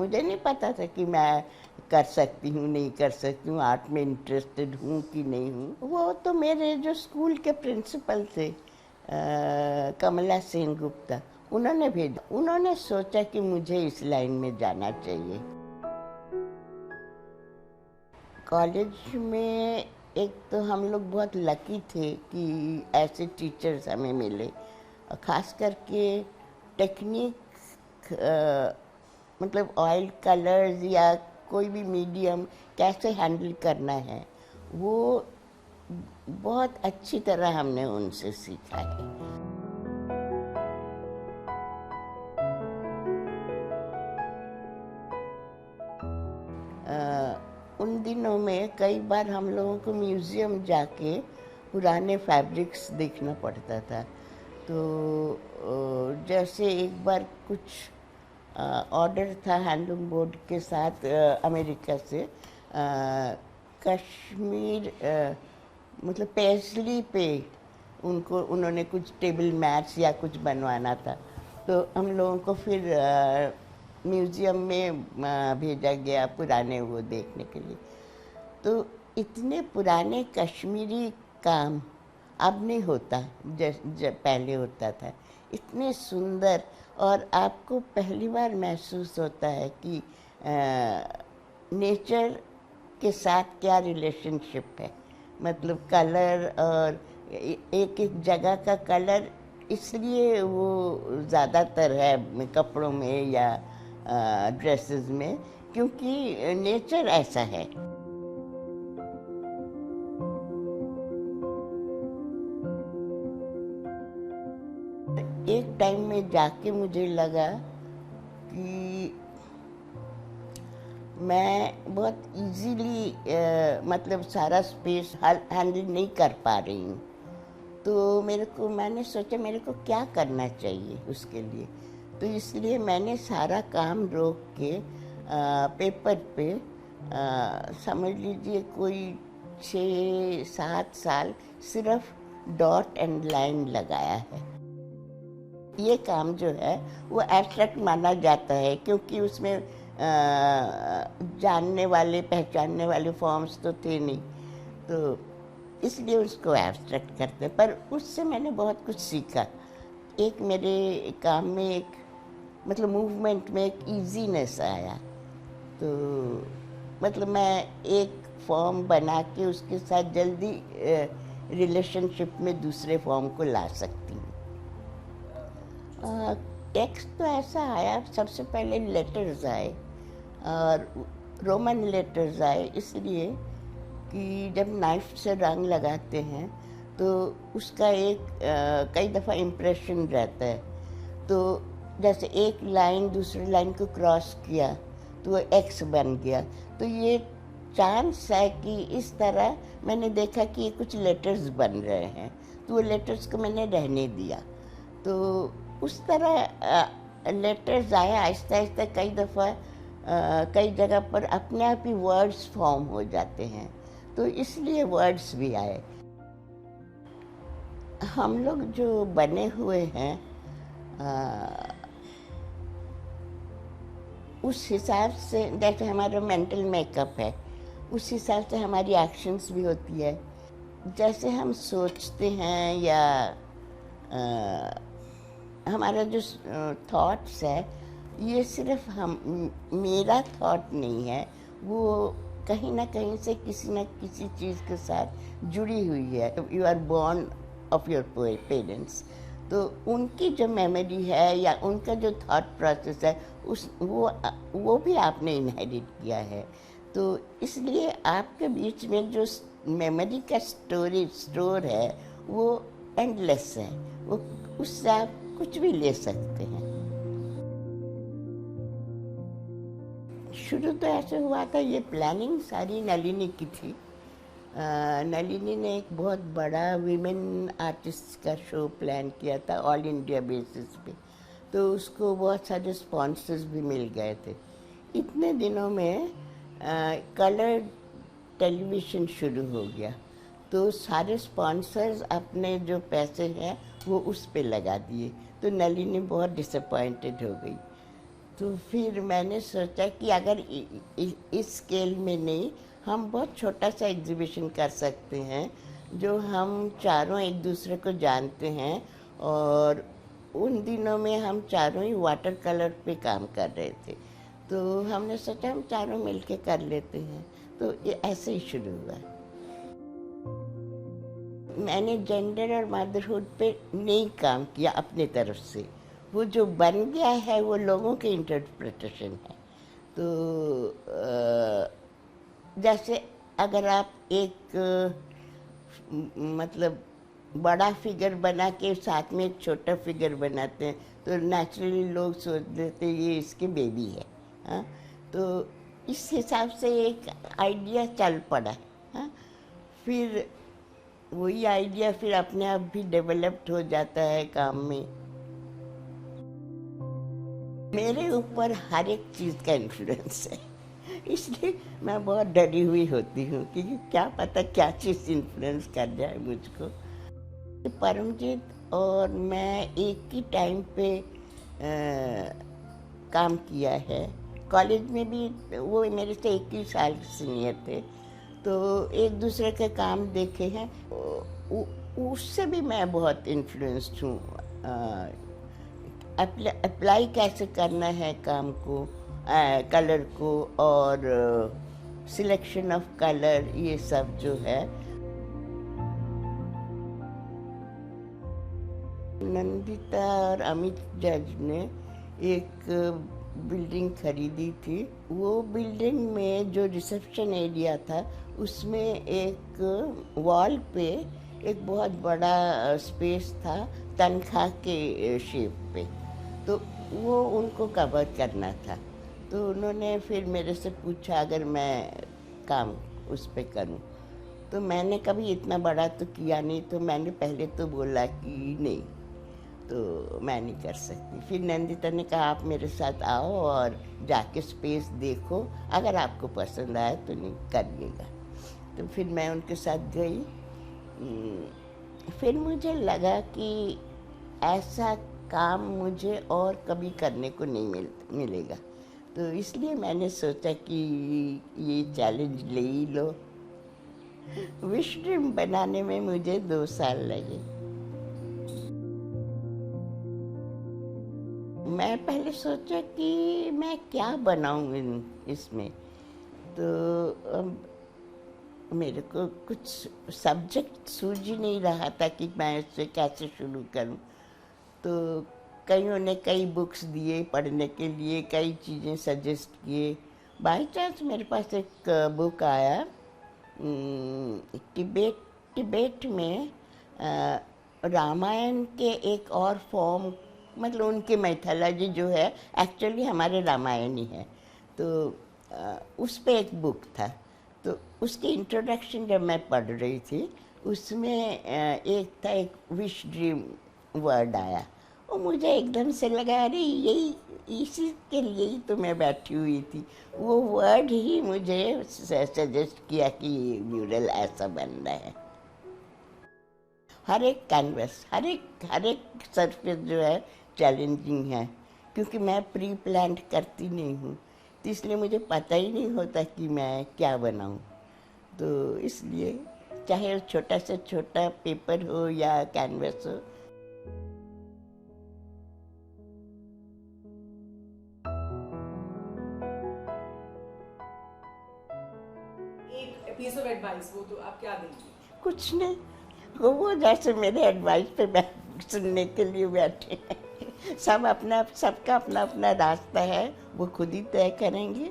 मुझे नहीं पता था कि मैं कर सकती हूँ, नहीं कर सकती हूँ, आर्ट में इंटरेस्टेड हूँ कि नहीं हूँ। वो तो मेरे जो स्कूल के प्रिंसिपल थे, कमला सेन गुप्ता, उन्होंने भेजा। उन्होंने सोचा कि मुझे इस लाइन में जाना चाहिए। कॉलेज में एक तो हम लोग बहुत लकी थे कि ऐसे टीचर्स हमें मिले, खास करके टेक्निक, मतलब ऑयल कलर्स या कोई भी मीडियम कैसे हैंडल करना है, वो बहुत अच्छी तरह हमने उनसे सीखा है। उन दिनों में कई बार हम लोगों को म्यूज़ियम जाके पुराने फैब्रिक्स देखना पड़ता था। तो जैसे एक बार कुछ ऑर्डर था हैंडलूम बोर्ड के साथ अमेरिका से, कश्मीर, मतलब पेस्ली पे उन्होंने कुछ टेबल मैट्स या कुछ बनवाना था। तो हम लोगों को फिर म्यूज़ियम में भेजा गया पुराने वो देखने के लिए। तो इतने पुराने कश्मीरी काम अब नहीं होता जब पहले होता था। इतने सुंदर, और आपको पहली बार महसूस होता है कि नेचर के साथ क्या रिलेशनशिप है। मतलब कलर, और एक एक जगह का कलर इसलिए वो ज़्यादातर है कपड़ों में या ड्रेसेस में, क्योंकि नेचर ऐसा है। एक टाइम में जाके मुझे लगा कि मैं बहुत इजीली मतलब सारा स्पेस हैंडल नहीं कर पा रही हूँ। तो मैंने सोचा मेरे को क्या करना चाहिए उसके लिए। तो इसलिए मैंने सारा काम रोक के पेपर पे समझ लीजिए कोई 6-7 साल सिर्फ डॉट एंड लाइन लगाया है। ये काम जो है वो एब्स्ट्रैक्ट माना जाता है, क्योंकि उसमें जानने वाले पहचानने वाले फॉर्म्स तो थे नहीं, तो इसलिए उसको एब्स्ट्रैक्ट करते। पर उससे मैंने बहुत कुछ सीखा। एक मेरे काम में एक मतलब मूवमेंट में एक इजीनेस आया। तो मतलब मैं एक फॉर्म बना के उसके साथ जल्दी रिलेशनशिप में दूसरे फॉर्म को ला सकती हूँ। टेक्स्ट तो ऐसा आया, सबसे पहले लेटर्स आए, और रोमन लेटर्स आए, इसलिए कि जब नाइफ से रंग लगाते हैं तो उसका एक कई दफ़ा इम्प्रेशन रहता है। तो जैसे एक लाइन दूसरी लाइन को क्रॉस किया तो वो एक्स बन गया। तो ये चांस है कि इस तरह मैंने देखा कि ये कुछ लेटर्स बन रहे हैं, तो वो लेटर्स को मैंने रहने दिया। तो उस तरह लेटर्स आया आहिस्ता आहिस्ता। कई दफ़ा कई जगह पर अपने आप ही वर्ड्स फॉर्म हो जाते हैं, तो इसलिए वर्ड्स भी आए। हम लोग जो बने हुए हैं उस हिसाब से, जैसे हमारा मेंटल मेकअप है, उस हिसाब से हमारी एक्शंस भी होती है। जैसे हम सोचते हैं या हमारा जो थॉट्स है, ये सिर्फ मेरा थॉट नहीं है, वो कहीं ना कहीं से किसी न किसी चीज़ के साथ जुड़ी हुई है। You are born of your parents, तो उनकी जो मेमोरी है या उनका जो थॉट प्रोसेस है वो भी आपने इनहेरिट किया है। तो इसलिए आपके बीच में जो मेमोरी का स्टोर है वो एंडलेस है, वो उससे आप कुछ भी ले सकते हैं। शुरू तो ऐसे हुआ था, ये प्लानिंग सारी नलिनी की थी। नलिनी ने एक बहुत बड़ा विमेन आर्टिस्ट का शो प्लान किया था ऑल इंडिया बेसिस पे, तो उसको बहुत सारे स्पॉन्सर्स भी मिल गए थे। इतने दिनों में कलर टेलीविज़न शुरू हो गया, तो सारे स्पॉन्सर्स अपने जो पैसे हैं वो उस पे लगा दिए। तो नलिनी बहुत डिसअपॉइंटेड हो गई। तो फिर मैंने सोचा कि अगर इस स्केल में नहीं, हम बहुत छोटा सा एग्जीबिशन कर सकते हैं जो हम चारों एक दूसरे को जानते हैं। और उन दिनों में हम चारों ही वाटर कलर पे काम कर रहे थे, तो हमने सोचा हम चारों मिलके कर लेते हैं। तो ये ऐसे ही शुरू हुआ। मैंने जेंडर और मदरहुड पे नहीं काम किया अपने तरफ से, वो जो बन गया है वो लोगों के इंटरप्रिटेशन है। तो जैसे अगर आप एक मतलब बड़ा फिगर बना के साथ में एक छोटा फिगर बनाते हैं तो नेचुरली लोग सोच लेते ये इसके बेबी है। हाँ, तो इस हिसाब से एक आइडिया चल पड़ा। हाँ, फिर वही आइडिया फिर अपने आप भी डेवलप्ड हो जाता है काम में। मेरे ऊपर हर एक चीज़ का इन्फ्लुएंस है, इसलिए मैं बहुत डरी हुई होती हूँ क्योंकि क्या पता क्या चीज़ इन्फ्लुएंस कर जाए मुझको। परमजीत और मैं एक ही टाइम पे काम किया है। कॉलेज में भी वो मेरे से 21 साल सीनियर थे, तो एक दूसरे के काम देखे हैं। उससे भी मैं बहुत इन्फ्लुएंस्ड हूँ। अप्लाई कैसे करना है काम को, कलर को, और सिलेक्शन ऑफ कलर, ये सब जो है। नंदिता और अमित जज ने एक बिल्डिंग खरीदी थी। वो बिल्डिंग में जो रिसेप्शन एरिया था उसमें एक वॉल पे एक बहुत बड़ा स्पेस था तनख्वाह के शेप पे, तो वो उनको कवर करना था। तो उन्होंने फिर मेरे से पूछा अगर मैं काम उस पे करूं, तो मैंने कभी इतना बड़ा तो किया नहीं, तो मैंने पहले तो बोला कि नहीं, तो मैं नहीं कर सकती। फिर नंदिता ने कहा आप मेरे साथ आओ और जाके स्पेस देखो, अगर आपको पसंद आए तो नहीं करिएगा। तो फिर मैं उनके साथ गई। फिर मुझे लगा कि ऐसा काम मुझे और कभी करने को नहीं मिलेगा, तो इसलिए मैंने सोचा कि ये चैलेंज ले ही लो। विश ड्रीम बनाने में मुझे 2 साल लगे। मैं पहले सोचा कि मैं क्या बनाऊं इसमें, तो मेरे को कुछ सब्जेक्ट सूझ ही नहीं रहा था कि मैं इससे कैसे शुरू करूं। तो कईयों ने कई बुक्स दिए पढ़ने के लिए, कई चीज़ें सजेस्ट किए। बाय चांस मेरे पास एक बुक आया, तिब्बत में रामायण के एक और फॉर्म, मतलब उनकी मैथोलॉजी जो है एक्चुअली हमारे रामायण ही है। तो उस पे एक बुक था, तो उसकी इंट्रोडक्शन जब मैं पढ़ रही थी उसमें एक था, एक विश ड्रीम वर्ड आया, और मुझे एकदम से लगा अरे यही, इसी के लिए ही तो मैं बैठी हुई थी। वो वर्ड ही मुझे सजेस्ट किया कि म्यूरल ऐसा बनना है। हर एक कैनवस, हर एक सरफेस जो है चैलेंजिंग है, क्योंकि मैं प्री प्लान करती नहीं हूँ, तो इसलिए मुझे पता ही नहीं होता कि मैं क्या बनाऊँ। तो इसलिए चाहे छोटा से छोटा पेपर हो या कैनवस हो। एक पीस ऑफ एडवाइस वो तो आप क्या देंगी? कुछ नहीं, वो जैसे मेरे एडवाइस पे सुनने के लिए बैठे हैं। सबका अपना अपना रास्ता है, वो खुद ही तय करेंगे।